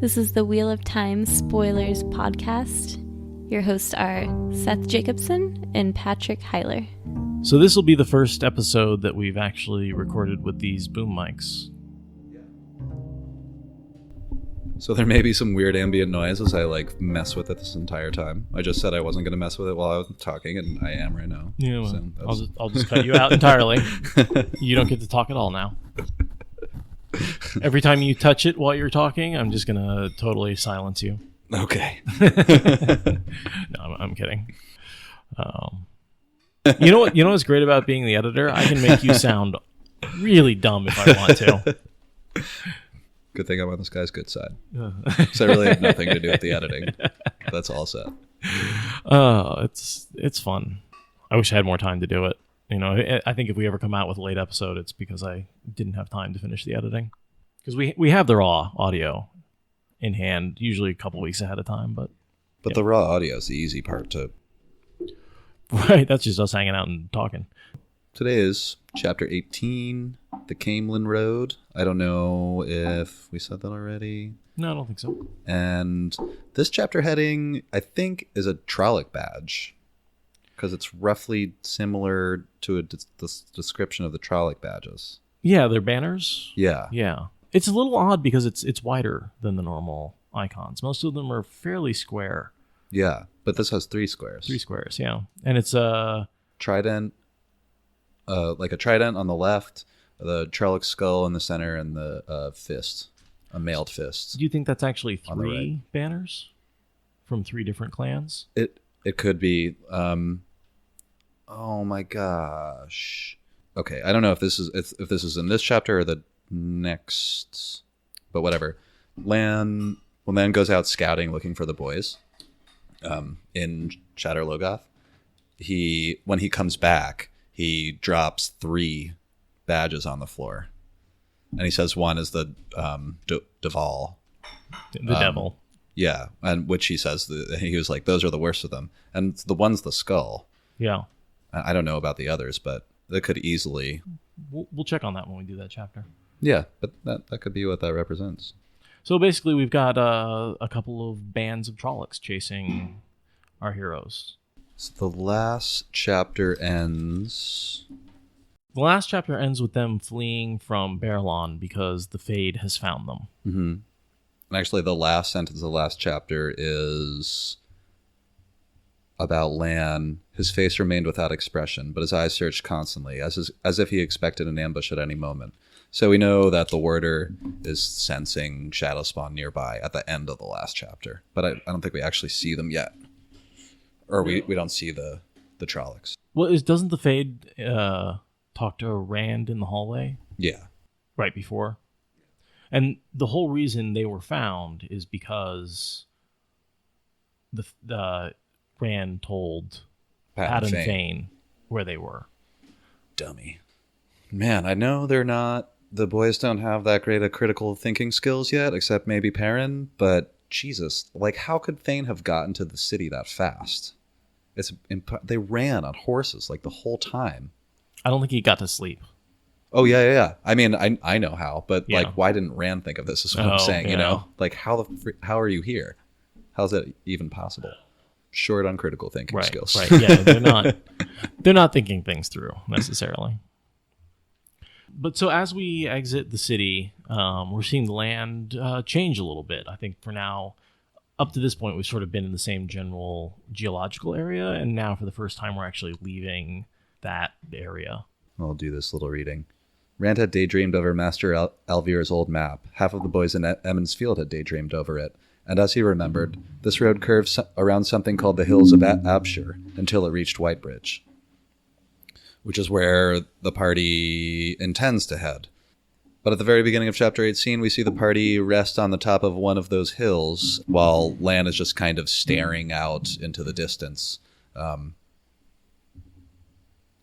This is the Wheel of Time Spoilers podcast. Your hosts are Seth Jacobson and Patrick Heiler. So this will be the first episode that we've actually recorded with these boom mics. So there may be some weird ambient noise as I mess with it this entire time. I just said I wasn't going to mess with it while I was talking, and I am right now. Yeah, well, so I'll just cut you out entirely. You don't get to talk at all now. Every time you touch it while you're talking, I'm just going to totally silence you. Okay. No, I'm kidding. You know what's great about being the editor? I can make you sound really dumb if I want to. Good thing I'm on this guy's good side. So I really have nothing to do with the editing. That's all set. It's fun. I wish I had more time to do it. I think if we ever come out with a late episode, it's because I didn't have time to finish the editing. Because we have the raw audio in hand, usually a couple weeks ahead of time. But the raw audio is the easy part to... Right, that's just us hanging out and talking. Today is Chapter 18, the Caemlyn Road. I don't know if we said that already. No, I don't think so. And this chapter heading, I think, is a Trolloc badge. Because it's roughly similar to the description of the Trolloc badges. Yeah, they're banners. Yeah. Yeah. It's a little odd because it's wider than the normal icons. Most of them are fairly square. Yeah, but this has 3 squares. 3 squares, yeah. And it's a... trident, like a trident on the left, the Trolloc skull in the center, and the fist, a mailed fist. Do you think that's actually 3 right. banners from 3 different clans? It could be. Oh my gosh. Okay, I don't know if this is in this chapter or the next, but whatever. Lan goes out scouting looking for the boys. In Shadar Logoth. When he comes back, he drops 3 badges on the floor, and he says one is the Deval, the devil. Yeah, and which he says he was like, those are the worst of them, and the one's the skull. Yeah, I don't know about the others, but that could easily. We'll check on that when we do that chapter. Yeah, but that could be what that represents. So basically, we've got a couple of bands of Trollocs chasing our heroes. So the last chapter ends... The last chapter ends with them fleeing from Bearlon because the Fade has found them. Mm-hmm. And actually, the last sentence of the last chapter is about Lan. His face remained without expression, but his eyes searched constantly, as if he expected an ambush at any moment. So we know that the warder is sensing Shadowspawn nearby at the end of the last chapter. But I don't think we actually see them yet. Or we don't see the Trollocs. Well, doesn't the Fade talk to Rand in the hallway? Yeah. Right before? And the whole reason they were found is because the Rand told Pat and Fane where they were. Dummy. Man, I know the boys don't have that great of critical thinking skills yet, except maybe Perrin, but Jesus, how could Thane have gotten to the city that fast? They ran on horses the whole time. I don't think he got to sleep. Oh, yeah. I mean, I know how, but yeah. Why didn't Rand think of this is what I'm saying, yeah. How are you here? How's that even possible? Short on critical thinking skills. Right, yeah, they're not thinking things through necessarily. But so as we exit the city, we're seeing the land change a little bit. I think for now, up to this point, we've sort of been in the same general geological area, and now for the first time, we're actually leaving that area. I'll do this little reading. Rand had daydreamed over Master Alvir's old map. Half of the boys in Emmons Field had daydreamed over it. And as he remembered, this road curved around something called the Hills of Abshur until it reached Whitebridge, which is where the party intends to head. But at the very beginning of Chapter 18, we see the party rest on the top of one of those hills, while Lan is just kind of staring out into the distance.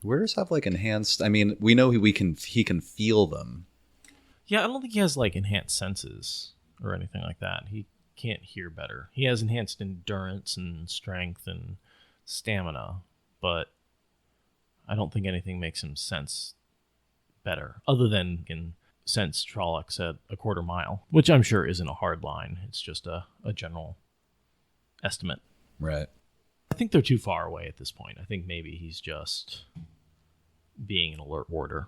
Warriors have enhanced... I mean, we know he can feel them. Yeah, I don't think he has enhanced senses or anything like that. He can't hear better. He has enhanced endurance and strength and stamina, but I don't think anything makes him sense better, other than he can sense Trollocs at a quarter mile, which I'm sure isn't a hard line. It's just a general estimate. Right. I think they're too far away at this point. I think maybe he's just being an alert warder,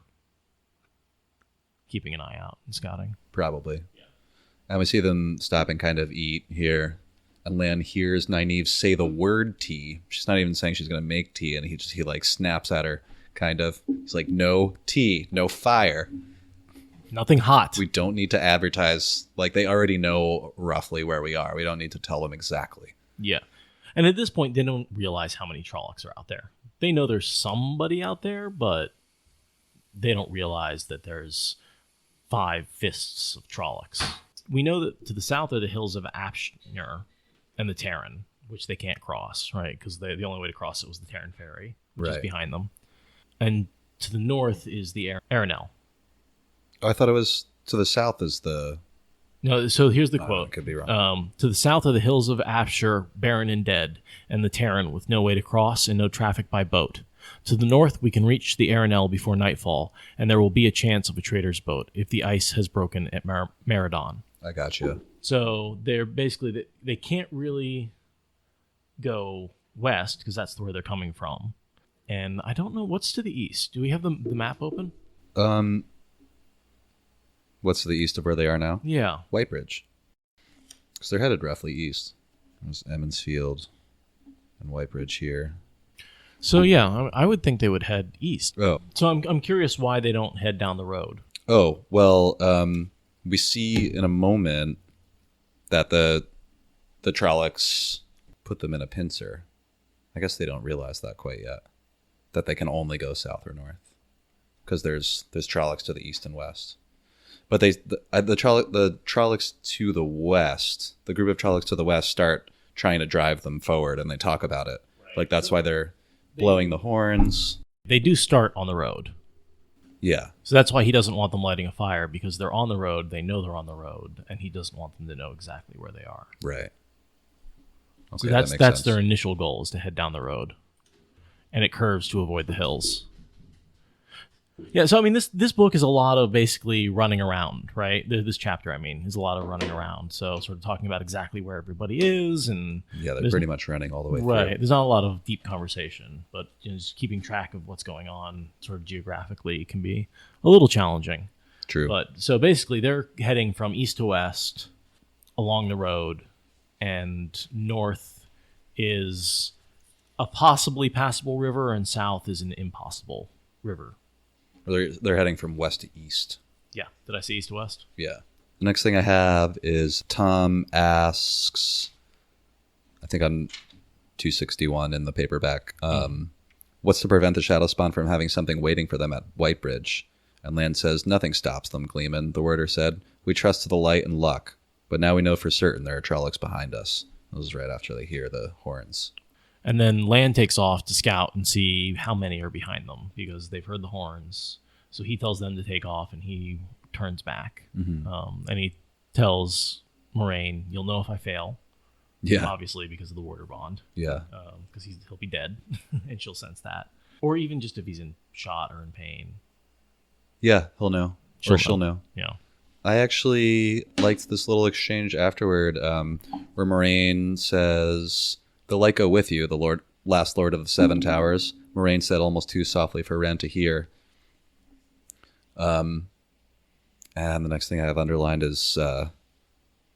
keeping an eye out and scouting. Probably. Yeah. And we see them stop and kind of eat here. And Lan hears Nynaeve say the word tea. She's not even saying she's going to make tea. And he like snaps at her, kind of. He's like, no tea, no fire. Nothing hot. We don't need to advertise. Like, they already know roughly where we are. We don't need to tell them exactly. Yeah. And at this point, they don't realize how many Trollocs are out there. They know there's somebody out there, but they don't realize that there's 5 fists of Trollocs. We know that to the south are the hills of Apshner and the Terran, which they can't cross, right? Because the only way to cross it was the Terran ferry, which is behind them. And to the north is the Aridhol. Oh, I thought it was to the south is the... No, so here's the quote. I could be wrong. To the south are the hills of Apshur, barren and dead, and the Terran with no way to cross and no traffic by boat. To the north, we can reach the Aridhol before nightfall, and there will be a chance of a trader's boat if the ice has broken at Myrddraal. I got you. So they're basically, they can't really go west because that's where they're coming from. And I don't know what's to the east. Do we have the map open? What's to the east of where they are now? Yeah. Whitebridge. Because they're headed roughly east. There's Emmons Field and Whitebridge here. So yeah, I would think they would head east. Oh. So I'm curious why they don't head down the road. Oh, well, we see in a moment that the Trollocs put them in a pincer. I guess they don't realize that quite yet. That they can only go south or north. Because there's Trollocs to the east and west. But the Trollocs to the west, the group of Trollocs to the west start trying to drive them forward, and they talk about it. Right. Like, that's why they're blowing the horns. They do start on the road. Yeah. So that's why he doesn't want them lighting a fire, because they're on the road, they know they're on the road, and he doesn't want them to know exactly where they are. Right. So Okay, that's their initial goal, is to head down the road. And it curves to avoid the hills. Yeah, so I mean, this book is a lot of basically running around, right? This chapter, I mean, is a lot of running around. So sort of talking about exactly where everybody is, and yeah, they're pretty much running all the way through. Right. There's not a lot of deep conversation, but just keeping track of what's going on, sort of geographically, can be a little challenging. True. But so basically, they're heading from east to west along the road, and north is a possibly passable river, and south is an impossible river. They're heading from west to east. Yeah. Did I say east to west? Yeah. The next thing I have is Tom asks, I think on 261 in the paperback, what's to prevent the Shadowspawn from having something waiting for them at Whitebridge? And Lan says, nothing stops them, Gleeman. The warder said, we trust to the light and luck, but now we know for certain there are Trollocs behind us. This is right after they hear the horns. And then Lan takes off to scout and see how many are behind them, because they've heard the horns. So he tells them to take off, and he turns back. Mm-hmm. And he tells Moiraine, you'll know if I fail. Yeah. Obviously, because of the warder bond. Yeah. Because he'll be dead, and she'll sense that. Or even just if he's in shot or in pain. Yeah, he'll know. She'll know. Yeah. I actually liked this little exchange afterward where Moiraine says... The light go with you, the last lord of the Seven Towers. Moiraine said almost too softly for Rand to hear. And the next thing I have underlined is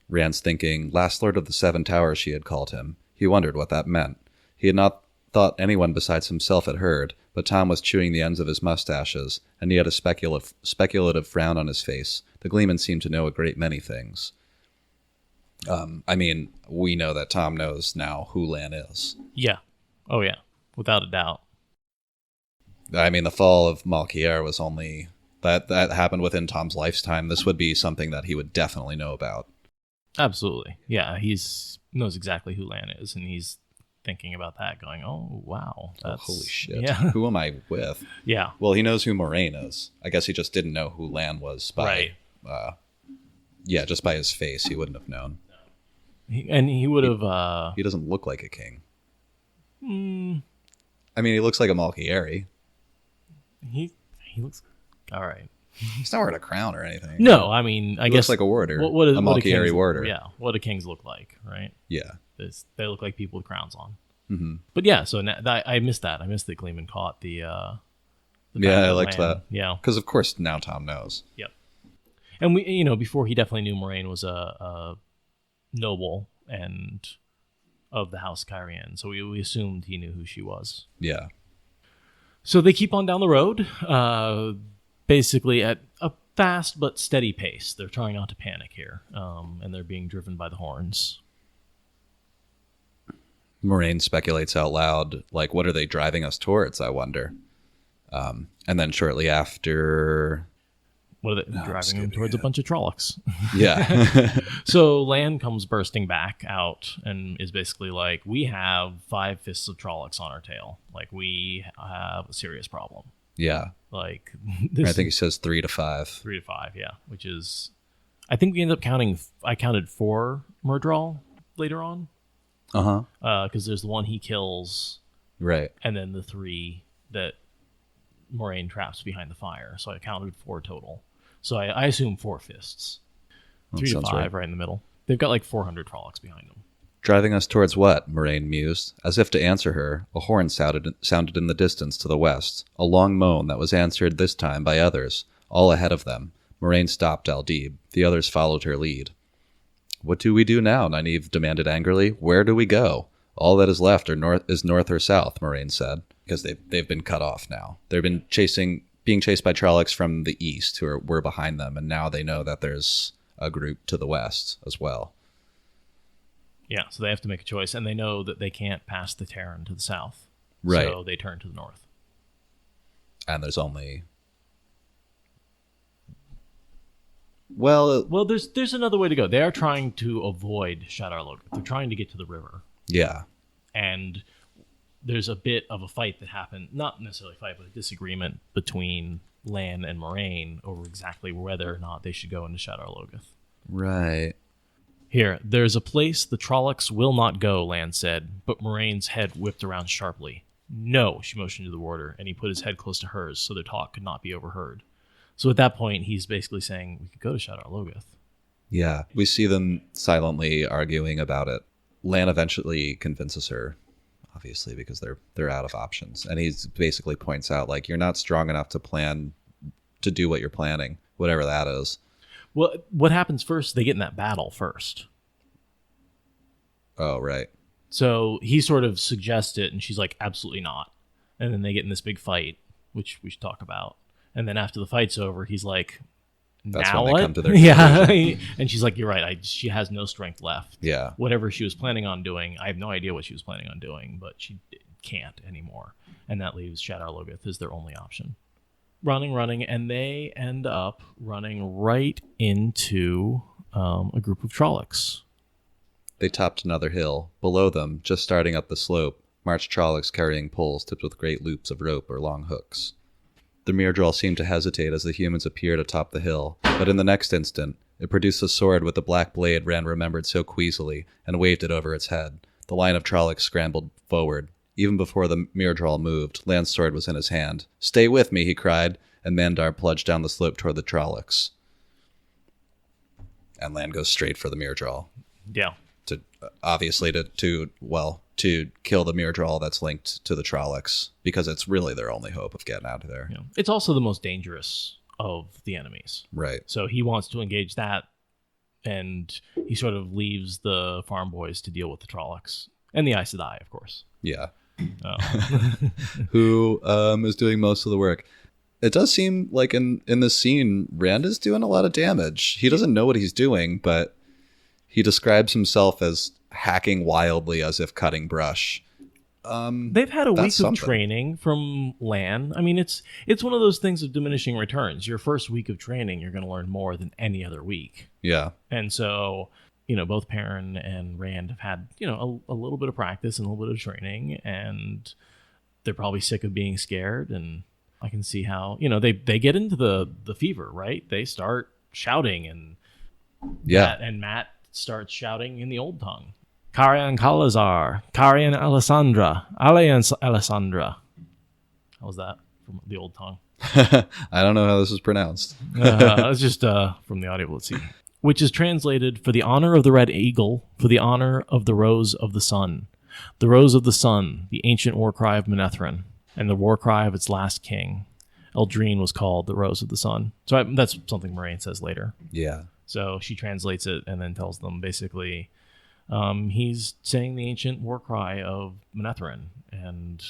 Rand's thinking, last lord of the Seven Towers, she had called him. He wondered what that meant. He had not thought anyone besides himself had heard, but Tom was chewing the ends of his mustaches, and he had a speculative frown on his face. The Gleeman seemed to know a great many things. I mean, we know that Tom knows now who Lan is. Yeah. Oh, yeah. Without a doubt. I mean, the fall of Malkier was only... That happened within Tom's lifetime. This would be something that he would definitely know about. Absolutely. Yeah, knows exactly who Lan is, and he's thinking about that, going, oh, wow. Holy shit. Yeah. Who am I with? Yeah. Well, he knows who Moiraine is. I guess he just didn't know who Lan was by... Right. Just by his face, he wouldn't have known. He would have... He doesn't look like a king. I mean, he looks like a Malkieri. He looks... All right. He's not wearing a crown or anything. No, I mean, I He guess looks like a warder. a Malchiari kings, warder. Yeah, what do kings look like, right? Yeah. They look like people with crowns on. Mm-hmm. But yeah, so I missed that. I missed that Caemlyn caught the Yeah, I liked Lan. that. Yeah. Because, of course, now Tom knows. Yep. And we, before he definitely knew Moiraine was a noble and of the House Cairhien, so we assumed he knew who she was. Yeah. So they keep on down the road, basically at a fast but steady pace. They're trying not to panic here, and they're being driven by the horns. Moiraine speculates out loud, like, what are they driving us towards, I wonder? And then shortly after... What are they driving them towards? A bunch of Trollocs. Yeah. So Lan comes bursting back out and is basically like, we have 5 fists of Trollocs on our tail. Like, we have a serious problem. Yeah. Like, I think he says 3 to 5. 3 to 5, yeah. Which is... I think we ended up counting... I counted 4 Myrddraal later on. Uh-huh. Because there's the one he kills... Right. And then the 3 that Moiraine traps behind the fire. So I counted 4 total. So I assume 4 fists. That 3 to sounds 5 right in the middle. They've got like 400 Trollocs behind them. Driving us towards what? Moiraine mused. As if to answer her, a horn sounded in the distance to the west, a long moan that was answered this time by others, all ahead of them. Moiraine stopped Aldib. The others followed her lead. What do we do now? Nynaeve demanded angrily. Where do we go? All that is left is north or south, Moiraine said, because they've been cut off now. They've been being chased by Trollocs from the east who were behind them, and now they know that there's a group to the west as well. Yeah, so they have to make a choice, and they know that they can't pass the Terran to the south. Right. So they turn to the north. And there's only... Well, there's another way to go. They are trying to avoid Shadar Logoth. They're trying to get to the river. Yeah. And there's a bit of a fight that happened, not necessarily a fight, but a disagreement between Lan and Moiraine over exactly whether or not they should go into Shadar Logoth. Right. Here, there's a place the Trollocs will not go, Lan said, but Moraine's head whipped around sharply. No, she motioned to the warder, and he put his head close to hers so their talk could not be overheard. So at that point, he's basically saying, we could go to Shadar Logoth. Yeah, we see them silently arguing about it. Lan eventually convinces her, obviously, because they're out of options. And he basically points out, like, you're not strong enough to do what you're planning, whatever that is. Well, what happens first? They get in that battle first. Oh, right. So he sort of suggests it, and she's like, absolutely not. And then they get in this big fight, which we should talk about. And then after the fight's over, he's like, That's now when what? they come to their yeah. And she's like, you're right. She has no strength left. Yeah. Whatever she was planning on doing, I have no idea what she was planning on doing, but she can't anymore. And that leaves Shadar Logoth as their only option. Running, and they end up running right into a group of Trollocs. They topped another hill. Below them, just starting up the slope, marched Trollocs carrying poles tipped with great loops of rope or long hooks. The Myrddraal seemed to hesitate as the humans appeared atop the hill, but in the next instant, it produced a sword with the black blade Rand remembered so queasily and waved it over its head. The line of Trollocs scrambled forward. Even before the Myrddraal moved, Lan's sword was in his hand. "Stay with me," he cried, and Mandar plunged down the slope toward the Trollocs. And Lan goes straight for the Myrddraal. Yeah. Obviously to kill the Myrddraal that's linked to the Trollocs, because it's really their only hope of getting out of there. Yeah. It's also the most dangerous of the enemies. Right. So he wants to engage that, and he sort of leaves the farm boys to deal with the Trollocs. And the Aes Sedai, of course. Yeah. Oh. Who is doing most of the work. It does seem like in this scene, Rand is doing a lot of damage. He doesn't know what he's doing, but he describes himself as hacking wildly as if cutting brush. They've had a week of training from Lan. I mean, it's one of those things of diminishing returns. Your first week of training, you're going to learn more than any other week. Yeah. And so, both Perrin and Rand have had, a little bit of practice and a little bit of training, and they're probably sick of being scared. And I can see how, they get into the fever, right? They start shouting, and Matt starts shouting in the old tongue. Carian Kalazar, Carian Alessandra, Alliance Alessandra. How was that from the old tongue? I don't know how this is pronounced. It's just from the audio. Let's see. Which is translated, for the honor of the red eagle, for the honor of the rose of the sun. The rose of the sun, the ancient war cry of Manetheren, and the war cry of its last king. Eldrine was called the rose of the sun. So that's something Moiraine says later. Yeah. So she translates it and then tells them basically he's saying the ancient war cry of Manetheren and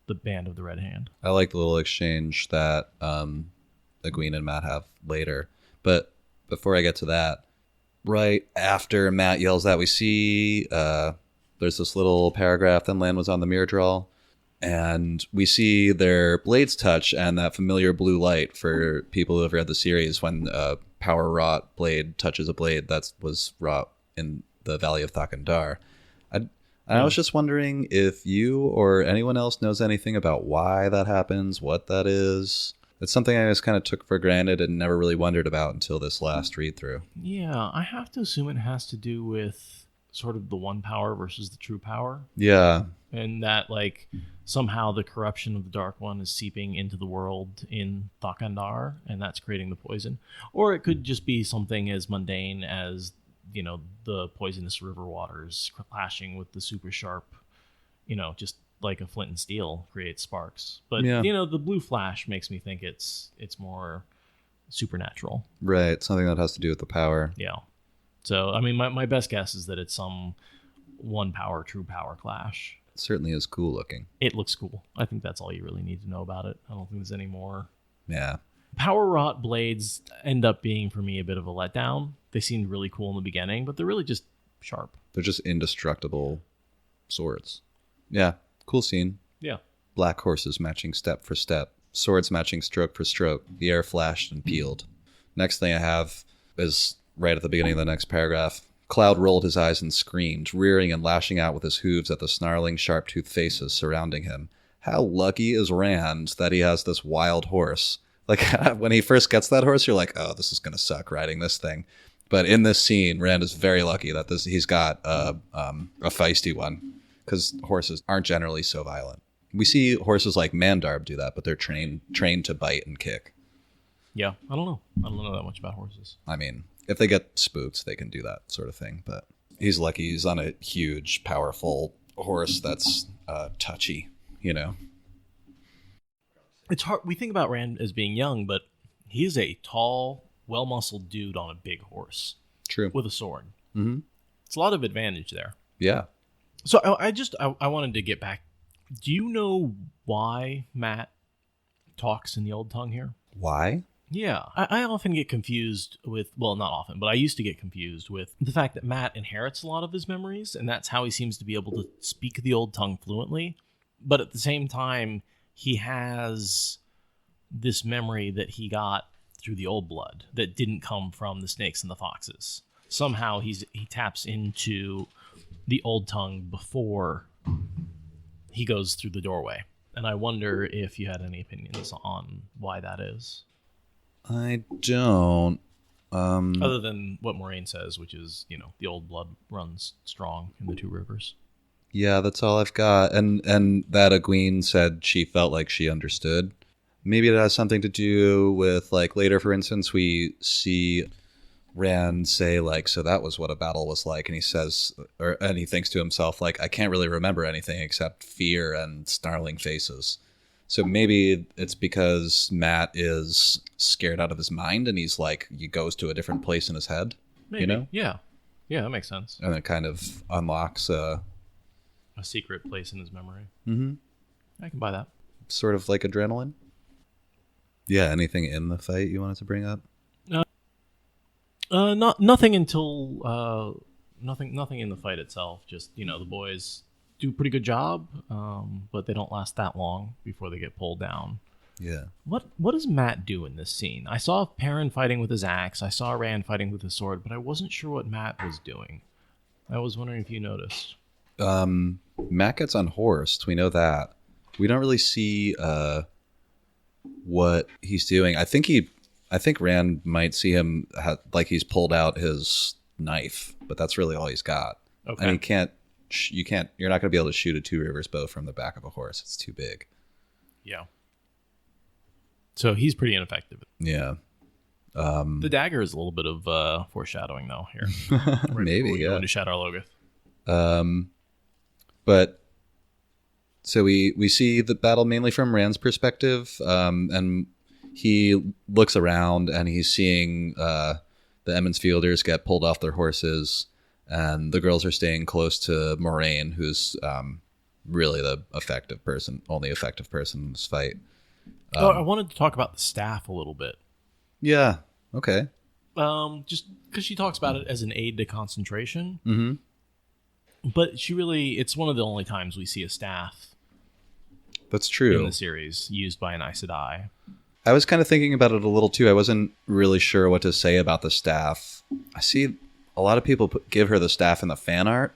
the band of the Red Hand. I like the little exchange that Egwene and Matt have later. But before I get to that, right after Matt yells that, we see there's this little paragraph, then Lan was on the Myrddraal, and we see their blades touch and that familiar blue light for people who have read the series. When power wrought blade touches a blade, that was wrought in the Valley of Thakandar. I was just wondering if you or anyone else knows anything about why that happens, what that is. It's something I just kind of took for granted and never really wondered about until this last read through. Yeah, I have to assume it has to do with sort of the one power versus the true power. Yeah. And that, like, somehow the corruption of the Dark One is seeping into the world in Thakandar, and that's creating the poison. Or it could just be something as mundane as, you know, the poisonous river waters clashing with the super sharp, you know, just like a flint and steel creates sparks. But, you know, the blue flash makes me think it's more supernatural. Right. Something that has to do with the power. Yeah. So, I mean, my best guess is that it's some one power, true power clash. It certainly is cool looking. It looks cool. I think that's all you really need to know about it. I don't think there's any more. Yeah. Power wrought blades end up being, for me, a bit of a letdown. They seemed really cool in the beginning, but they're really just sharp. They're just indestructible swords. Yeah. Cool scene. Yeah. Black horses matching step for step. Swords matching stroke for stroke. The air flashed and peeled. Next thing I have is right at the beginning of the next paragraph. Cloud rolled his eyes and screamed, rearing and lashing out with his hooves at the snarling, sharp-toothed faces surrounding him. How lucky is Rand that he has this wild horse? Like, when he first gets that horse, you're like, oh, this is going to suck riding this thing. But in this scene, Rand is very lucky that he's got a feisty one, because horses aren't generally so violent. We see horses like Mandarb do that, but they're trained to bite and kick. Yeah, I don't know. I don't know that much about horses. I mean, if they get spooked, they can do that sort of thing. But he's lucky he's on a huge, powerful horse that's touchy, you know? It's hard. We think about Rand as being young, but he is a tall, well-muscled dude on a big horse. True. With a sword. Mm-hmm. It's a lot of advantage there. Yeah. So I wanted to get back. Do you know why Matt talks in the old tongue here? Why? Yeah. I often get confused with, well, not often, but I used to get confused with the fact that Matt inherits a lot of his memories, and that's how he seems to be able to speak the old tongue fluently. But at the same time, he has this memory that he got through the old blood that didn't come from the snakes and the foxes. Somehow he taps into the old tongue before he goes through the doorway. And I wonder if you had any opinions on why that is. I don't. Other than what Moiraine says, which is, you know, the old blood runs strong in the Two Rivers. Yeah, that's all I've got. And that Egwene said she felt like she understood. Maybe it has something to do with, like, later, for instance, we see Rand say, like, so that was what a battle was like. And he says, and he thinks to himself, like, I can't really remember anything except fear and snarling faces. So maybe it's because Matt is scared out of his mind and he's like, he goes to a different place in his head. Maybe. You know? Yeah. Yeah, that makes sense. And it kind of unlocks a secret place in his memory. Mm-hmm. I can buy that. Sort of like adrenaline. Yeah, anything in the fight you wanted to bring up? Nothing until nothing in the fight itself. Just, you know, the boys do a pretty good job, but they don't last that long before they get pulled down. Yeah. What does Matt do in this scene? I saw Perrin fighting with his axe. I saw Rand fighting with his sword, but I wasn't sure what Matt was doing. I was wondering if you noticed. Matt gets unhorsed. We know that. We don't really see what he's doing. I think Rand might see him like he's pulled out his knife, but that's really all he's got. Okay. And you're not going to be able to shoot a Two Rivers bow from the back of a horse. It's too big. Yeah. So he's pretty ineffective. Yeah. The dagger is a little bit of foreshadowing, though, here. Maybe, Go yeah. into Shadar Logoth. But so we see the battle mainly from Rand's perspective, and he looks around and he's seeing the Emmons Fielders get pulled off their horses, and the girls are staying close to Moiraine, who's really the only effective person in this fight. I wanted to talk about the staff a little bit. Yeah. Okay. Just because she talks about it as an aid to concentration. Mm-hmm. But it's one of the only times we see a staff That's true. in the series used by an Aes Sedai. I was kind of thinking about it a little too. I wasn't really sure what to say about the staff. I see a lot of people give her the staff in the fan art,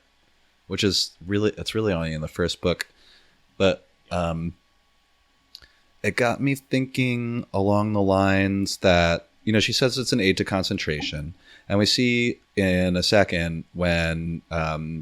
which is it's really only in the first book. But it got me thinking along the lines that, she says it's an aid to concentration. And we see in a second when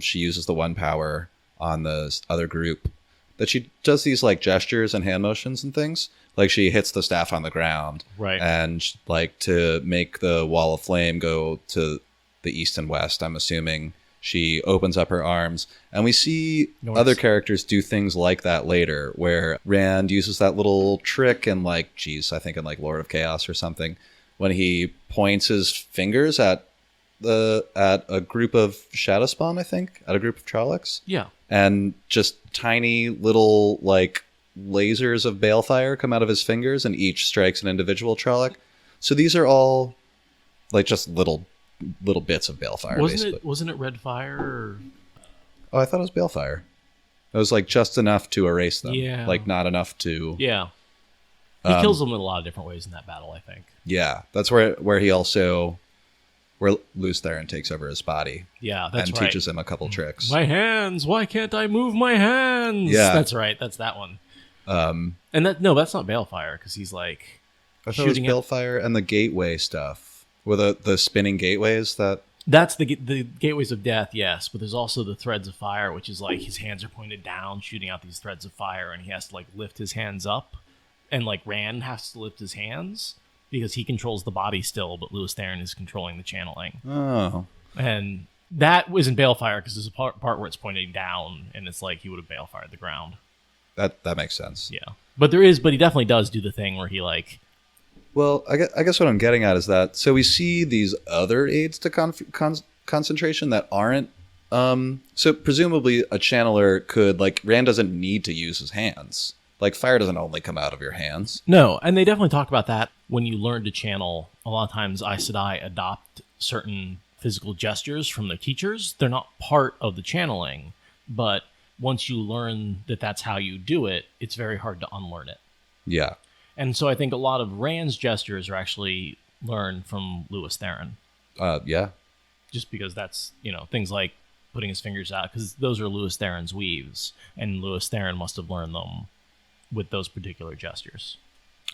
she uses the one power on the other group that she does these like gestures and hand motions and things. Like she hits the staff on the ground. Right. And like to make the wall of flame go to the east and west, I'm assuming she opens up her arms. And we see other characters do things like that later, where Rand uses that little trick and I think in like Lord of Chaos or something, when he points his fingers at a group of Shadowspawn, I think, at a group of Trollocs. Yeah. And just tiny little like lasers of balefire come out of his fingers, and each strikes an individual Trolloc. So these are all like just little bits of balefire. Wasn't it red fire? Or... Oh, I thought it was balefire. It was like just enough to erase them. Yeah. Like not enough to. Yeah. He kills them in a lot of different ways in that battle, I think. Yeah, that's where he also, where Lews Therin takes over his body. Yeah, that's and right. teaches him a couple tricks. My hands! Why can't I move my hands? Yeah, that's right. That's that one. And that's not balefire, because he's like I thought it was balefire and the gateway stuff, with the spinning gateways that. That's the gateways of death, yes. But there's also the threads of fire, which is like his hands are pointed down, shooting out these threads of fire, and he has to like lift his hands up. And like Rand has to lift his hands because he controls the body still, but Lews Therin is controlling the channeling. Oh. And that wasn't balefire because there's a part where it's pointing down, and it's like he would have balefired the ground. That makes sense. Yeah, but he definitely does do the thing where he like. Well, I guess what I'm getting at is that so we see these other aids to concentration that aren't. So presumably a channeler could like Rand doesn't need to use his hands. Like, fire doesn't only come out of your hands. No, and they definitely talk about that when you learn to channel. A lot of times Aes Sedai adopt certain physical gestures from their teachers. They're not part of the channeling, but once you learn that that's how you do it, it's very hard to unlearn it. Yeah. And so I think a lot of Rand's gestures are actually learned from Lews Therin. Yeah. Just because that's, things like putting his fingers out, because those are Lews Therin's weaves, and Lews Therin must have learned them with those particular gestures.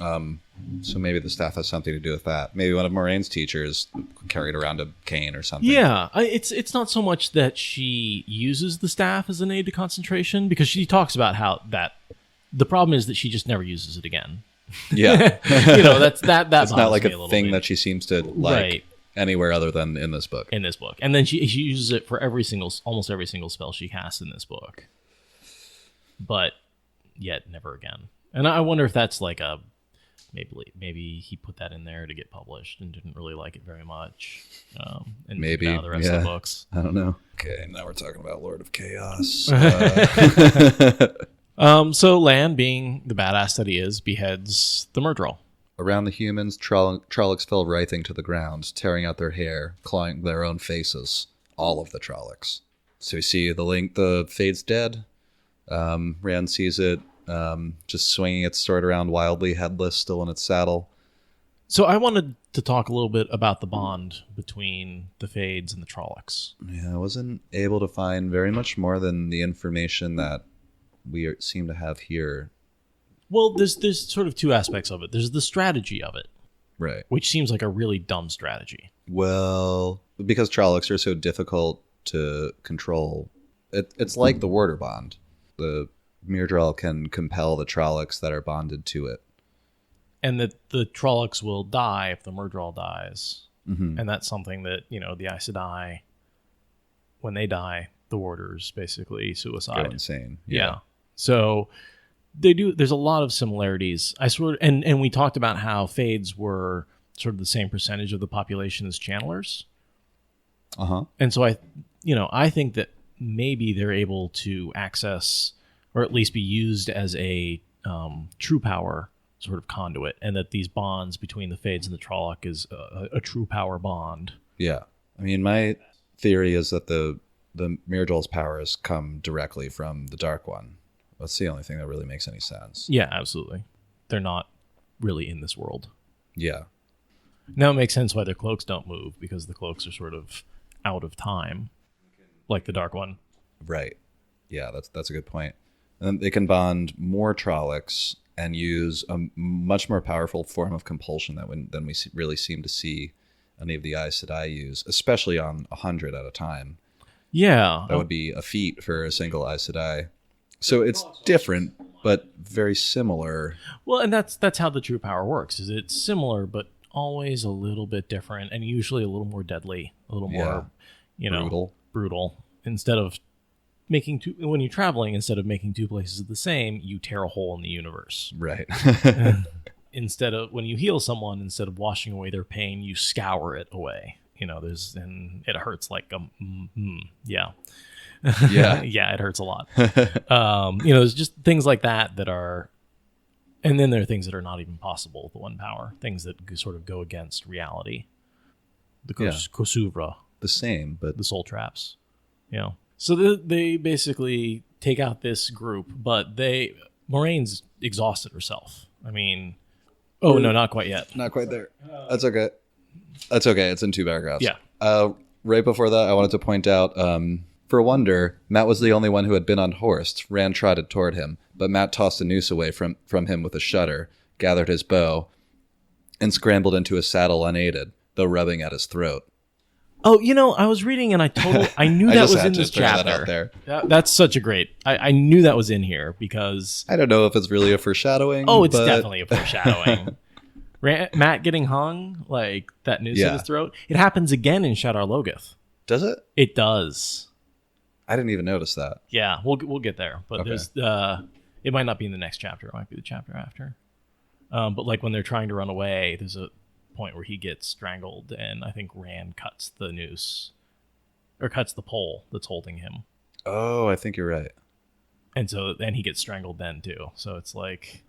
So maybe the staff has something to do with that. Maybe one of Moraine's teachers carried around a cane or something. Yeah, it's not so much that she uses the staff as an aid to concentration, because she talks about how that the problem is that she just never uses it again. Yeah. That's it's not like a thing that she seems to like right. anywhere other than in this book. And then she uses it for almost every single spell she casts in this book. But yet never again. And I wonder if that's like a maybe he put that in there to get published and didn't really like it very much. And maybe the rest of the books. I don't know. Okay, now we're talking about Lord of Chaos. So Lan, being the badass that he is, beheads the Myrddraal. Around the humans, Trollocs fell writhing to the ground, tearing out their hair, clawing their own faces. All of the Trollocs. So you see the Fade's dead. Rand sees it, just swinging its sword around wildly, headless, still in its saddle. So I wanted to talk a little bit about the bond between the Fades and the Trollocs. Yeah, I wasn't able to find very much more than the information that we seem to have here. Well, there's sort of two aspects of it. There's the strategy of it. Right. Which seems like a really dumb strategy. Well, because Trollocs are so difficult to control, it's like the Warder Bond. The Myrddraal can compel the Trollocs that are bonded to it. and that the Trollocs will die if the Myrddraal dies. Mm-hmm. And that's something that, the Aes Sedai, when they die, the warders basically suicide. Go insane. Yeah. So there's a lot of similarities. And we talked about how Fades were sort of the same percentage of the population as Channelers. Uh-huh. And so I think that maybe they're able to access, or at least be used as a true power sort of conduit, and that these bonds between the Fades and the Trolloc is a true power bond. Yeah. I mean, my theory is that the Myrddraal's powers come directly from the Dark One. That's the only thing that really makes any sense. Yeah, absolutely. They're not really in this world. Yeah. Now it makes sense why their cloaks don't move, because the cloaks are sort of out of time, like the Dark One. Right. Yeah, that's a good point. And they can bond more Trollocs and use a much more powerful form of compulsion than we really seem to see any of the Aes Sedai use, especially on 100 at a time. Yeah. That would be a feat for a single Aes Sedai. So it's different, but very similar. Well, and that's how the true power works. Is it's similar, but always a little bit different, and usually a little more deadly, a little more, brutal. Instead of when you're traveling, instead of making two places the same, you tear a hole in the universe. Right. When you heal someone, instead of washing away their pain, you scour it away. And it hurts like yeah. Yeah. Yeah, it hurts a lot. There's just things like that are, and then there are things that are not even possible with the one power, things that sort of go against reality. The Kosuvra. The same, but the soul traps. So they basically take out this group, but Moiraine's exhausted herself. I mean, no, not quite yet. Not quite there. That's okay. That's okay. It's in 2 paragraphs. Yeah. Right before that, I wanted to point out, for a wonder, Matt was the only one who had been unhorsed. Rand trotted toward him, but Matt tossed a noose away from him with a shudder, gathered his bow, and scrambled into his saddle unaided, though rubbing at his throat. Oh, I was reading and I knew that was in this chapter. That out there. That's such a great. I knew that was in here because I don't know if it's really a foreshadowing. Oh, it's definitely a foreshadowing. Matt getting hung, like that noose in his throat. It happens again in Shadar Logoth. Does it? It does. I didn't even notice that. Yeah, we'll get there, but Okay. there's it might not be in the next chapter. It might be the chapter after. But like when they're trying to run away, there's a point where he gets strangled, and I think Rand cuts the noose or cuts the pole that's holding him. Oh, I think you're right. And he gets strangled then too. So it's like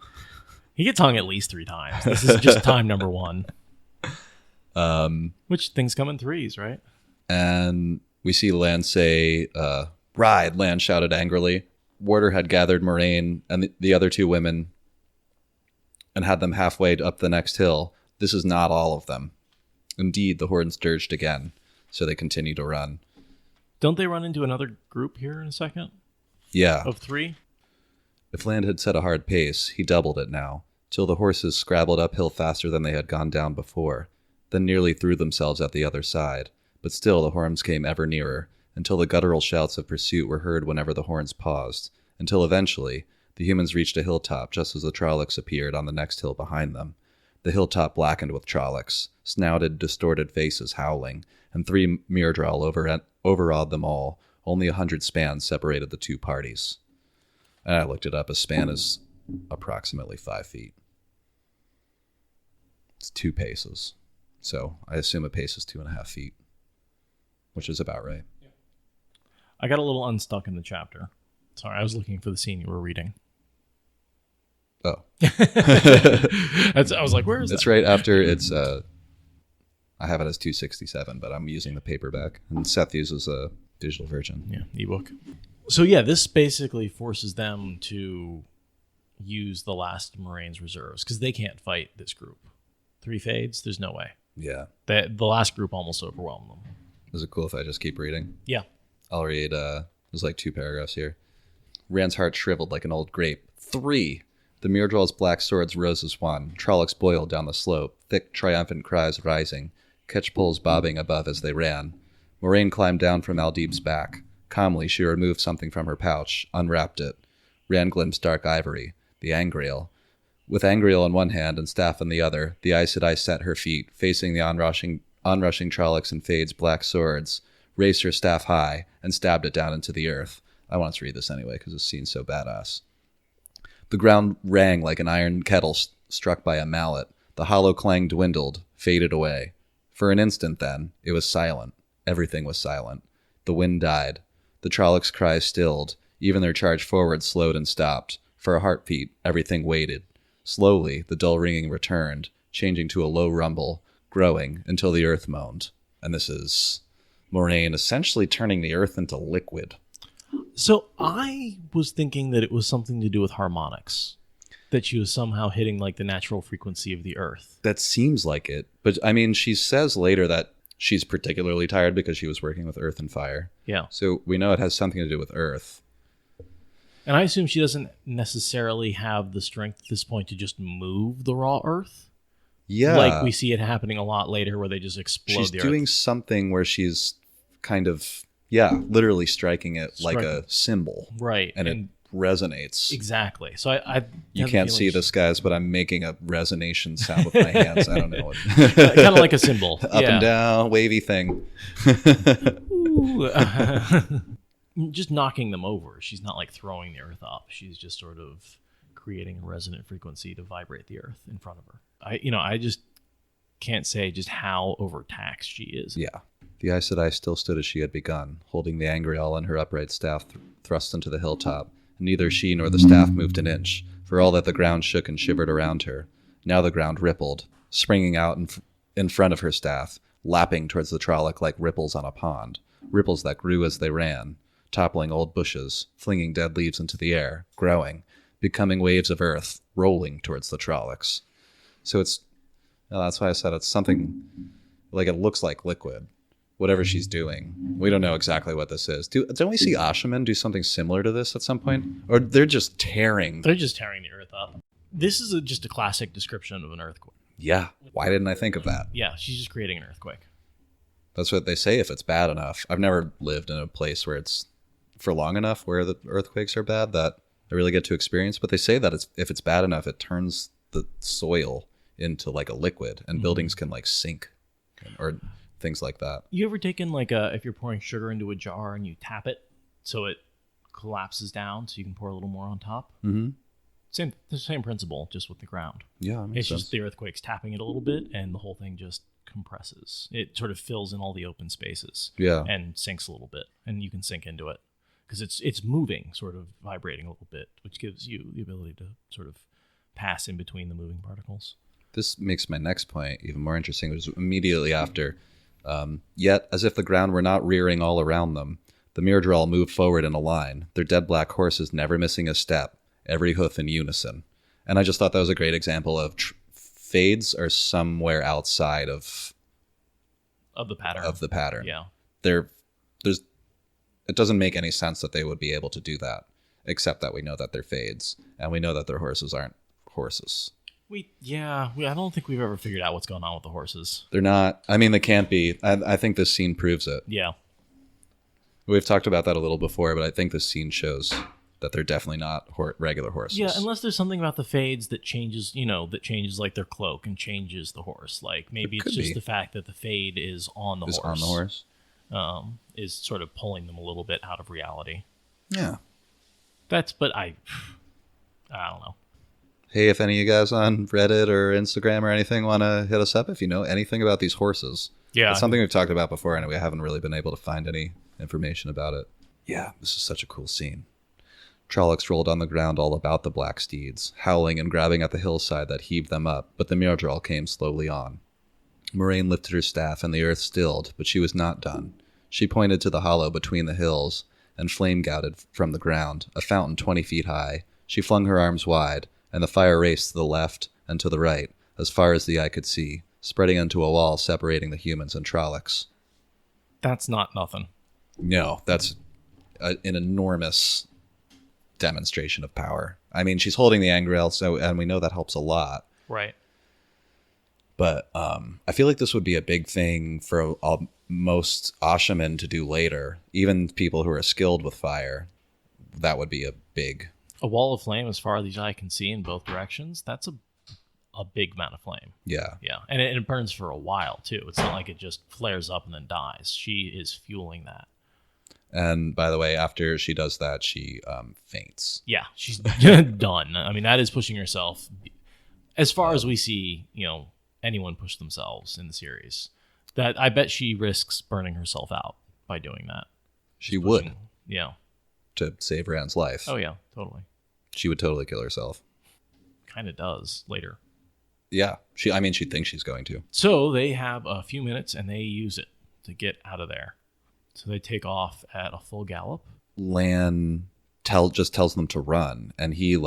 he gets hung at least 3 times. This is just time number 1. Which things come in threes, right? And we see Lan say, "Ride!" Lan shouted angrily. Warder had gathered Moiraine and the other 2 women and had them halfway up the next hill. This is not all of them. Indeed, the horns dirged again, so they continue to run. Don't they run into another group here in a second? Yeah. Of 3? If Land had set a hard pace, he doubled it now, till the horses scrabbled uphill faster than they had gone down before, then nearly threw themselves at the other side. But still the horns came ever nearer, until the guttural shouts of pursuit were heard whenever the horns paused, until eventually the humans reached a hilltop just as the Trollocs appeared on the next hill behind them. The hilltop blackened with Trollocs, snouted, distorted faces howling, and 3 Myrddraal overawed them all. Only 100 spans separated the 2 parties. And I looked it up. A span is approximately 5 feet. It's 2 paces. So I assume a pace is 2.5 feet, which is about right. I got a little unstuck in the chapter. Sorry, I was looking for the scene you were reading. Oh. I was like, where is that? It's right after it's, I have it as 267, but I'm using the paperback. And Seth uses a digital version. Yeah, ebook. So yeah, this basically forces them to use the last Moiraine's reserves, because they can't fight this group. 3 Fades, there's no way. Yeah. The last group almost overwhelmed them. Is it cool if I just keep reading? Yeah. I'll read, there's like 2 paragraphs here. Rand's heart shriveled like an old grape. 3! The Myrddraal's black swords rose as one. Trollocs boiled down the slope, thick, triumphant cries rising, catch-poles bobbing above as they ran. Moiraine climbed down from Aldib's back. Calmly, she removed something from her pouch, unwrapped it. Rand glimpsed dark ivory, the angrail, With Angriel in one hand and staff in the other, the Aes Sedai set her feet, facing the onrushing Trollocs and Fade's black swords, raised her staff high, and stabbed it down into the earth. I want to read this anyway, because this scene's so badass. The ground rang like an iron kettle struck by a mallet. The hollow clang dwindled, faded away. For an instant, then, it was silent. Everything was silent. The wind died. The Trollocs' cries stilled. Even their charge forward slowed and stopped. For a heartbeat, everything waited. Slowly, the dull ringing returned, changing to a low rumble, growing until the earth moaned. And this is Moiraine essentially turning the earth into liquid. So I was thinking that it was something to do with harmonics. That she was somehow hitting like the natural frequency of the earth. That seems like it. But, I mean, she says later that she's particularly tired because she was working with earth and fire. Yeah. So we know it has something to do with earth. And I assume she doesn't necessarily have the strength at this point to just move the raw earth. Yeah. Like we see it happening a lot later where they just explode she's the doing earth. something where she's kind of, literally striking it like a cymbal. Right. And it resonates. Exactly. So I you can't see this, guys, but I'm making a resonation sound with my hands. I don't know. Kind of like a cymbal. Up and down, wavy thing. Ooh. Just knocking them over. She's not like throwing the earth up. She's just sort of creating a resonant frequency to vibrate the earth in front of her. I just can't say just how overtaxed she is. Yeah. The Aes Sedai still stood as she had begun, holding the Angriel and her upright staff thrust into the hilltop. Neither she nor the staff moved an inch, for all that the ground shook and shivered around her. Now the ground rippled, springing out in front of her staff, lapping towards the Trolloc like ripples on a pond, ripples that grew as they ran, toppling old bushes, flinging dead leaves into the air, growing, becoming waves of earth, rolling towards the Trollocs. So that's why I said it's something, like it looks like liquid, whatever she's doing. We don't know exactly what this is. Don't we see Ashaman do something similar to this at some point? Or they're just tearing? They're just tearing the earth up. This is just a classic description of an earthquake. Yeah. Why didn't I think of that? Yeah, she's just creating an earthquake. That's what they say if it's bad enough. I've never lived in a place where it's for long enough where the earthquakes are bad that I really get to experience. But they say that if it's bad enough, it turns the soil into like a liquid and buildings can like sink or things like that. You ever taken like if you're pouring sugar into a jar and you tap it so it collapses down so you can pour a little more on top? Mm-hmm. The same principle, just with the ground. Yeah, it's just the earthquake's tapping it a little bit and the whole thing just compresses. It sort of fills in all the open spaces. Yeah. And sinks a little bit, and you can sink into it because it's moving, sort of vibrating a little bit, which gives you the ability to sort of pass in between the moving particles. This makes my next point even more interesting. It was immediately after. Yet, as if the ground were not rearing all around them, the Myrddraal moved forward in a line, their dead black horses never missing a step, every hoof in unison. And I just thought that was a great example of fades are somewhere outside of the pattern. Yeah. It doesn't make any sense that they would be able to do that, except that we know that they're fades, and we know that their horses aren't horses. I don't think we've ever figured out what's going on with the horses. They're not. I mean, they can't be. I think this scene proves it. Yeah. We've talked about that a little before, but I think this scene shows that they're definitely not regular horses. Yeah, unless there's something about the fades that changes, like their cloak and changes the horse. Like maybe it's just the fact that the fade is on the horse. Is sort of pulling them a little bit out of reality. Yeah. But I don't know. Hey, if any of you guys on Reddit or Instagram or anything want to hit us up if you know anything about these horses. Yeah. It's something we've talked about before, and we haven't really been able to find any information about it. Yeah, this is such a cool scene. Trollocs rolled on the ground all about the black steeds, howling and grabbing at the hillside that heaved them up, but the Myrddraal came slowly on. Moiraine lifted her staff, and the earth stilled, but she was not done. She pointed to the hollow between the hills, and flame gouted from the ground, a fountain 20 feet high. She flung her arms wide, and the fire raced to the left and to the right, as far as the eye could see, spreading into a wall separating the humans and Trollocs. That's not nothing. No, that's an enormous demonstration of power. I mean, she's holding the Angriel, and we know that helps a lot. Right. But I feel like this would be a big thing for most Ashaman to do later. Even people who are skilled with fire, that would be a big A wall of flame as far as the eye can see in both directions, that's a big amount of flame. Yeah. Yeah. And it burns for a while, too. It's not like it just flares up and then dies. She is fueling that. And by the way, after she does that, she faints. Yeah, she's done. I mean, that is pushing herself. As far as we see, anyone push themselves in the series, that I bet she risks burning herself out by doing that. She would. Yeah. To save Rand's life. Oh, yeah, totally. She would totally kill herself. Kind of does later. Yeah. She thinks she's going to. So they have a few minutes and they use it to get out of there. So they take off at a full gallop. Lan just tells them to run, and he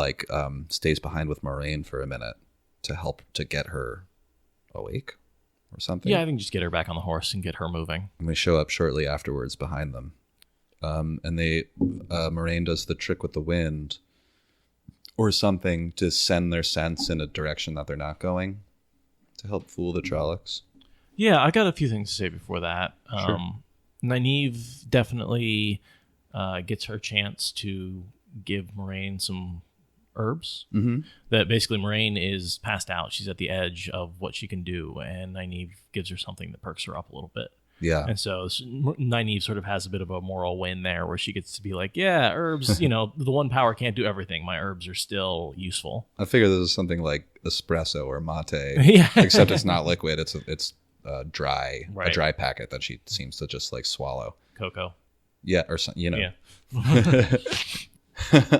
stays behind with Moiraine for a minute to help to get her awake or something. Yeah, I think just get her back on the horse and get her moving. And we show up shortly afterwards behind them. And Moiraine does the trick with the wind or something to send their scents in a direction that they're not going to help fool the Trollocs. Yeah, I got a few things to say before that. Sure. Nynaeve definitely gets her chance to give Moiraine some herbs. Mm-hmm. That basically Moiraine is passed out. She's at the edge of what she can do, and Nynaeve gives her something that perks her up a little bit. Yeah. And so Nynaeve sort of has a bit of a moral win there where she gets to be like, yeah, herbs, the one power can't do everything. My herbs are still useful. I figure this is something like espresso or mate, Yeah. except it's not liquid. It's dry, right. A dry packet that she seems to just swallow. Cocoa. Yeah, or something, Yeah.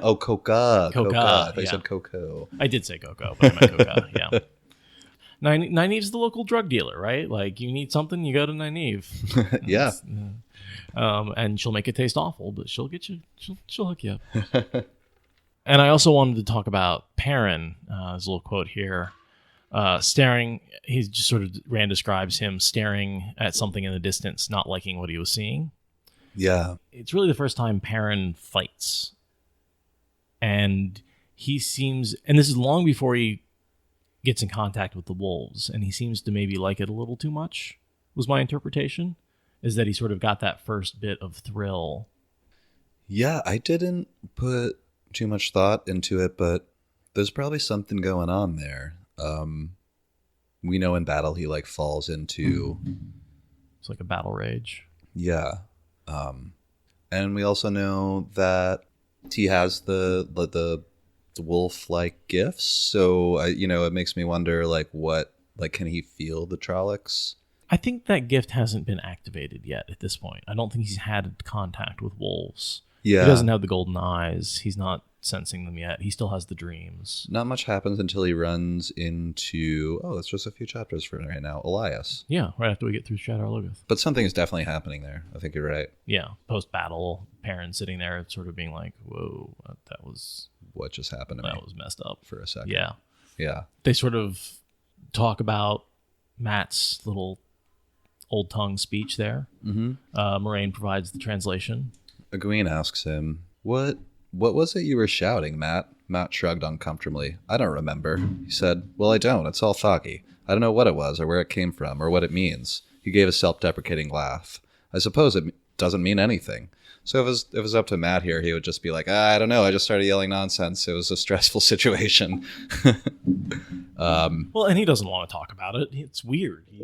Oh, coca. Coca, They yeah. said cocoa. I did say cocoa, but I meant coca, yeah. Nynaeve's the local drug dealer, right? Like, you need something, you go to Nynaeve. Yeah. And she'll make it taste awful, but she'll get you, she'll hook you up. And I also wanted to talk about Perrin. There's a little quote here. Staring, he's just sort of, Rand describes him staring at something in the distance, not liking what he was seeing. Yeah. It's really the first time Perrin fights. And he seems, and this is long before he gets in contact with the wolves, and he seems to maybe like it a little too much, was my interpretation, is that he sort of got that first bit of thrill. Yeah, I didn't put too much thought into it, but there's probably something going on there. We know in battle he falls into... It's like a battle rage. Yeah. And we also know that he has the wolf-like gifts, so it makes me wonder what can he feel the Trollocs? I think that gift hasn't been activated yet at this point. I don't think he's had contact with wolves. Yeah. He doesn't have the golden eyes. He's not sensing them yet. He still has the dreams. Not much happens until he runs into that's just a few chapters from right now, Elias. Yeah, right after we get through Shadar Logoth. But something is definitely happening there. I think you're right. Yeah, post-battle, Perrin sitting there sort of being like, whoa, that was... What just happened to me? That was messed up. For a second. Yeah. Yeah. They sort of talk about Matt's little old tongue speech there. Mm-hmm. Moiraine provides the translation. Egwene asks him, What was it you were shouting, Matt? Matt shrugged uncomfortably. I don't remember. He said, Well, I don't. It's all foggy. I don't know what it was or where it came from or what it means. He gave a self-deprecating laugh. I suppose it doesn't mean anything. So if it was up to Matt here, he would just be like, I don't know. I just started yelling nonsense. It was a stressful situation. Well, and he doesn't want to talk about it. It's weird. He,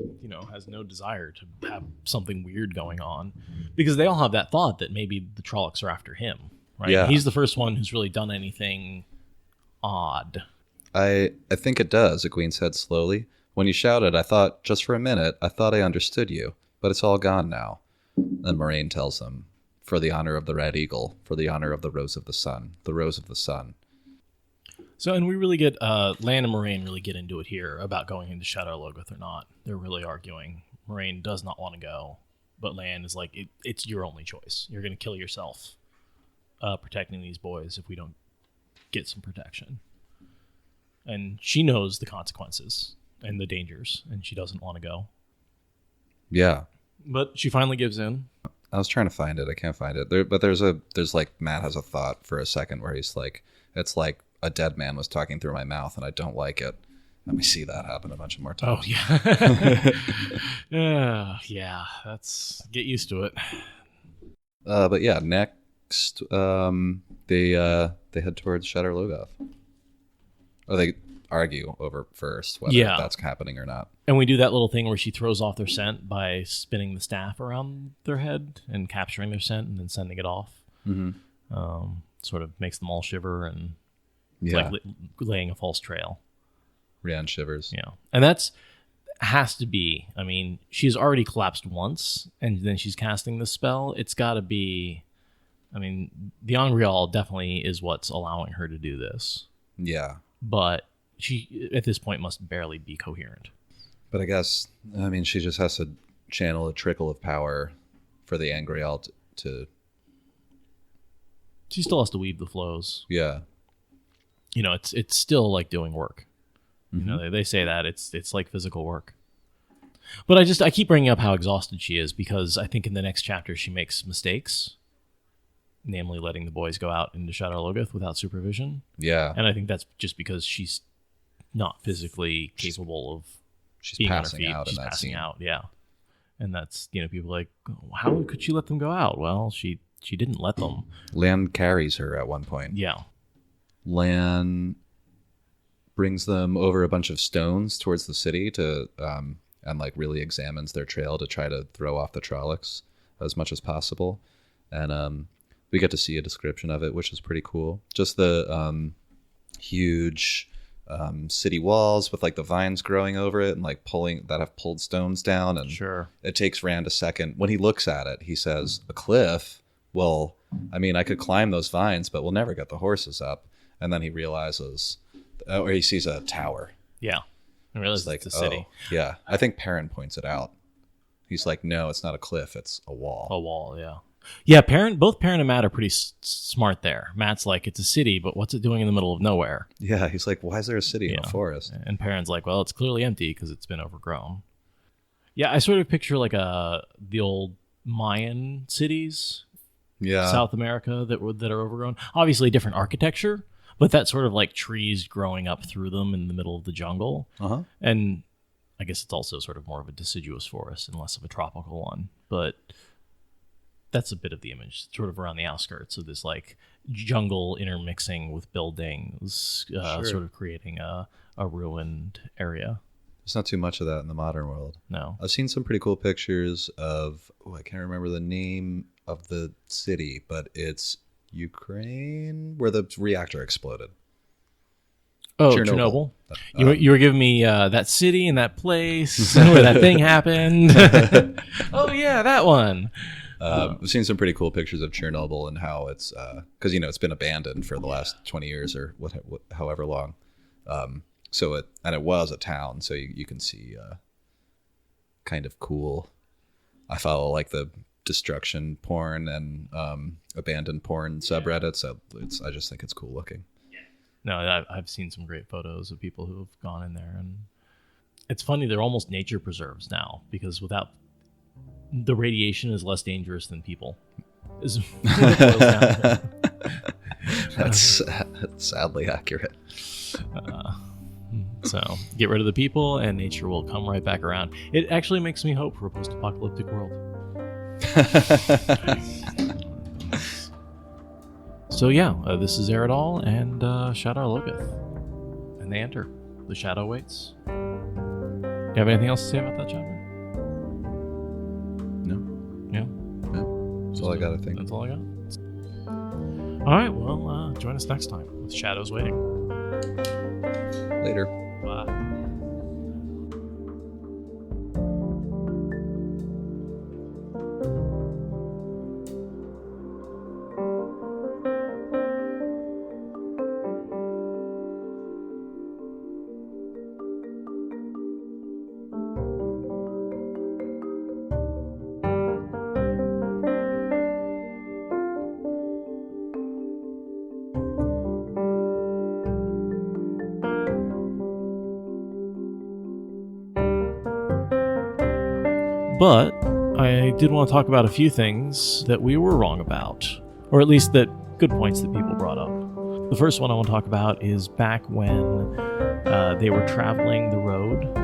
has no desire to have something weird going on because they all have that thought that maybe the Trollocs are after him, right? Yeah. He's the first one who's really done anything odd. I think it does, Egwene said slowly. When you shouted, I thought, just for a minute, I thought I understood you, but it's all gone now. And Moiraine tells them, for the honor of the Red Eagle, for the honor of the Rose of the Sun, the Rose of the Sun. So, and we really get, Lan and Moiraine really get into it here about going into Shadar Logoth or not. They're really arguing. Moiraine does not want to go, but Lan is like, it's your only choice. You're going to kill yourself protecting these boys if we don't get some protection. And she knows the consequences and the dangers, and she doesn't want to go. Yeah. But she finally gives in. I was trying to find it. I can't find it. But there's Matt has a thought for a second where he's like, it's like a dead man was talking through my mouth and I don't like it. And we see that happen a bunch of more times. Oh, yeah. Yeah, that's, get used to it. But yeah, next next, they head towards Shadar Logoth. Or they argue over first whether that's happening or not. And we do that little thing where she throws off their scent by spinning the staff around their head and capturing their scent and then sending it off. Mm-hmm. Sort of makes them all shiver, and it's like laying a false trail. Rian shivers. Yeah. And that's has to be, I mean, she's already collapsed once, and then she's casting the spell. It's got to be, I mean, the Aridhol definitely is what's allowing her to do this. Yeah. But she, at this point, must barely be coherent. But I guess, I mean, she just has to channel a trickle of power for the Aridhol to... She still has to weave the flows. Yeah. You know, it's still like doing work. Mm-hmm. You know, they say that it's like physical work. But I keep bringing up how exhausted she is because I think in the next chapter she makes mistakes, namely letting the boys go out into Shadar Logoth without supervision. Yeah. And I think that's just because she's not physically capable of being passing on her feet. out She's in that passing scene. out, yeah. And that's, you know, people are like, how could she let them go out? Well, she didn't let them. Lan carries her at one point. Yeah. Lan brings them over a bunch of stones towards the city to and like really examines their trail to try to throw off the Trollocs as much as possible. And we get to see a description of it, which is pretty cool. Just the huge city walls with like the vines growing over it and like have pulled stones down. And sure, it takes Rand a second. When he looks at it, he says, "A cliff? Well, I mean, I could climb those vines, but we'll never get the horses up." And then he realizes, or he sees a tower. Yeah. I realize it's a city. Yeah. I think Perrin points it out. He's like, no, it's not a cliff. It's a wall. A wall, yeah. Yeah, both Perrin and Matt are pretty smart there. Matt's like, it's a city, but what's it doing in the middle of nowhere? Yeah, he's like, why is there a city in a forest? And Perrin's like, well, it's clearly empty because it's been overgrown. Yeah, I sort of picture like the old Mayan cities, South America that are overgrown. Obviously, different architecture, but that sort of like trees growing up through them in the middle of the jungle. Uh-huh. And I guess it's also sort of more of a deciduous forest and less of a tropical one. But that's a bit of the image, sort of around the outskirts of this like jungle intermixing with buildings, sort of creating a ruined area. There's not too much of that in the modern world. No. I've seen some pretty cool pictures of, I can't remember the name of the city, but it's Ukraine, where the reactor exploded. Oh, Chernobyl. You were giving me that city and that place where that thing happened. Oh, yeah, that one. I've seen some pretty cool pictures of Chernobyl and how it's, because, you know, it's been abandoned for the last 20 years or however long. So it was a town, so you can see kind of cool. I follow like the destruction porn and abandoned porn subreddits. So I just think it's cool looking. No, I've seen some great photos of people who have gone in there, and it's funny, they're almost nature preserves now because without the radiation is less dangerous than people. That's sadly accurate. So get rid of the people and nature will come right back around. It actually makes me hope for a post-apocalyptic world. So yeah, this is Aridhol and Shadar Logoth. And they enter. The shadow waits. Do you have anything else to say about that chapter? No. Yeah? No. That's all I got, I think. That's all I got? All right, well, join us next time with Shadows Waiting. Later. Bye. But I did want to talk about a few things that we were wrong about, or at least that good points that people brought up. The first one I want to talk about is back when they were traveling the road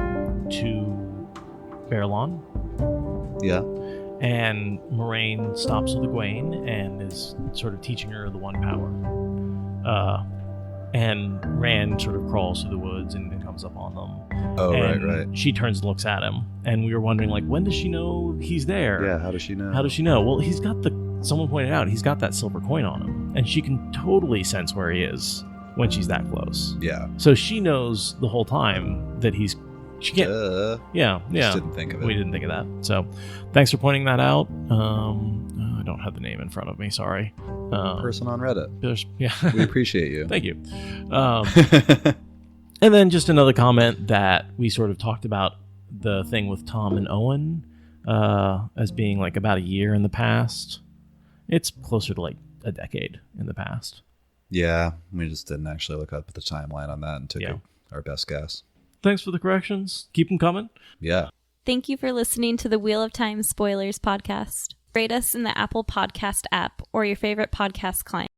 to Bearlon. Yeah. And Moiraine stops with Egwene and is sort of teaching her the One Power. And Rand sort of crawls through the woods and comes up on them. Oh, and right. She turns and looks at him. And we were wondering, like, when does she know he's there? Yeah, how does she know? How does she know? Well, someone pointed out, he's got that silver coin on him. And she can totally sense where he is when she's that close. Yeah. So she knows the whole time that she can't. Yeah. Just didn't think of it. We didn't think of that. So thanks for pointing that out. I don't have the name in front of me. Sorry. Person on Reddit. Yeah. We appreciate you. Thank you. And then just another comment that we sort of talked about the thing with Tom and Owen as being like about a year in the past. It's closer to like a decade in the past. Yeah, we just didn't actually look up the timeline on that and took our best guess. Thanks for the corrections. Keep them coming. Yeah. Thank you for listening to the Wheel of Time Spoilers podcast. Rate us in the Apple Podcast app or your favorite podcast client.